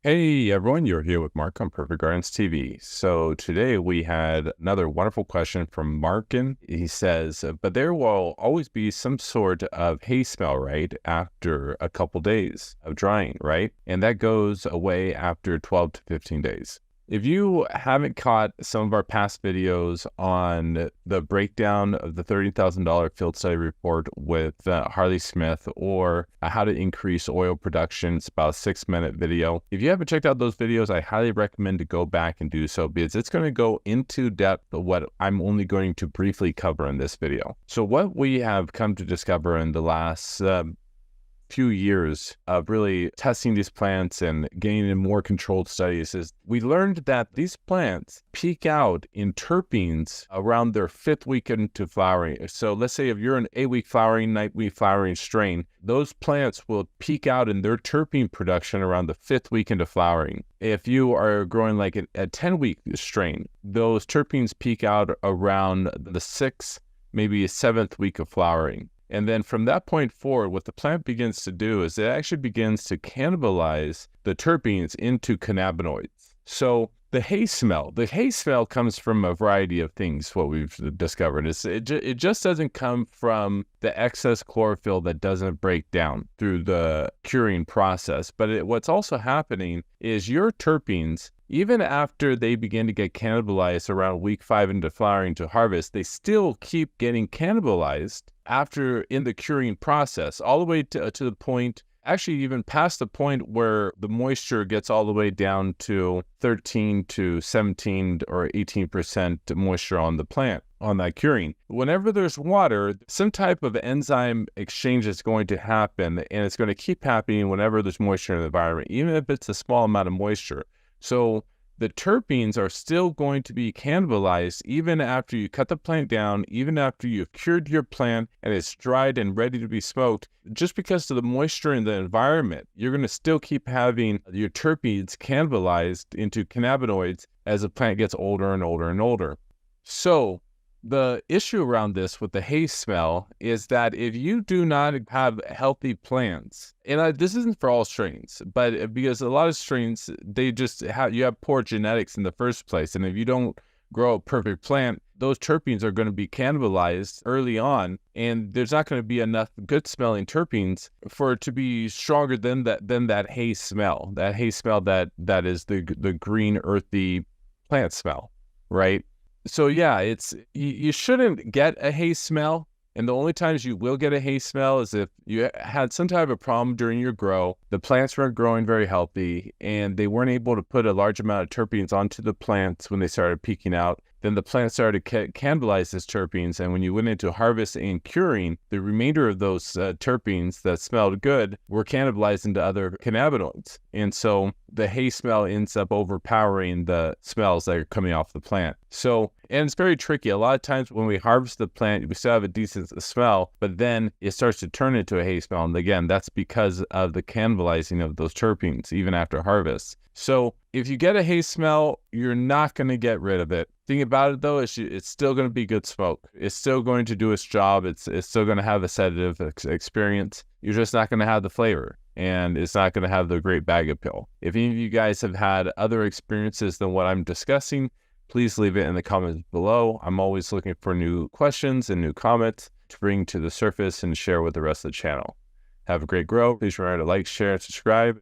Hey everyone, you're here with Mark on Perfect Gardens TV. So today we had another wonderful question from Markin. He says, but there will always be some sort of hay smell, right? After a couple days of drying, right? And that goes away after 12 to 15 days. If you haven't caught some of our past videos on the breakdown of the $30,000 field study report with Harley Smith or how to increase oil production, it's about a 6-minute video. If you haven't checked out those videos, I highly recommend to go back and do so because it's going to go into depth of what I'm only going to briefly cover in this video. So what we have come to discover in the last few years of really testing these plants and getting in more controlled studies is we learned that these plants peak out in terpenes around their 5th week into flowering. So let's say if you're an 8-week flowering, 9-week flowering strain, those plants will peak out in their terpene production around the 5th week into flowering. If you are growing like a 10-week strain, those terpenes peak out around the 6th, maybe 7th week of flowering. And then from that point forward, what the plant begins to do is it actually begins to cannibalize the terpenes into cannabinoids. So the hay smell comes from a variety of things, what we've discovered. It just doesn't come from the excess chlorophyll that doesn't break down through the curing process. But what's also happening is your terpenes, even after they begin to get cannibalized around week 5 into flowering to harvest, they still keep getting cannibalized after in the curing process, all the way to the point, actually even past the point where the moisture gets all the way down to 13 to 17 or 18% moisture on the plant, on that curing. Whenever there's water, some type of enzyme exchange is going to happen, and it's going to keep happening whenever there's moisture in the environment, even if it's a small amount of moisture. So the terpenes are still going to be cannibalized even after you cut the plant down, even after you've cured your plant and it's dried and ready to be smoked. Just because of the moisture in the environment, you're going to still keep having your terpenes cannibalized into cannabinoids as the plant gets older and older and older. So the issue around this with the hay smell is that if you do not have healthy plants, and this isn't for all strains, but because a lot of strains, you have poor genetics in the first place. And if you don't grow a perfect plant, those terpenes are going to be cannibalized early on, and there's not going to be enough good smelling terpenes for it to be stronger than that hay smell, that is the green earthy plant smell, right? So yeah, you shouldn't get a hay smell, and the only times you will get a hay smell is if you had some type of problem during your grow, the plants weren't growing very healthy, and they weren't able to put a large amount of terpenes onto the plants when they started peaking out. Then the plant started to cannibalize these terpenes, and when you went into harvest and curing, the remainder of those terpenes that smelled good were cannibalized into other cannabinoids. And so the hay smell ends up overpowering the smells that are coming off the plant. So, and it's very tricky. A lot of times when we harvest the plant, we still have a decent smell, but then it starts to turn into a hay smell. And again, that's because of the cannibalizing of those terpenes, even after harvest. So if you get a hay smell, you're not going to get rid of it. Thing about it though is it's still going to be good smoke. It's still going to do its job. It's still going to have a sedative experience. You're just not going to have the flavor, and it's not going to have the great bag appeal. If any of you guys have had other experiences than what I'm discussing, please leave it in the comments below. I'm always looking for new questions and new comments to bring to the surface and share with the rest of the channel. Have a great grow. Please remember to like, share, and subscribe.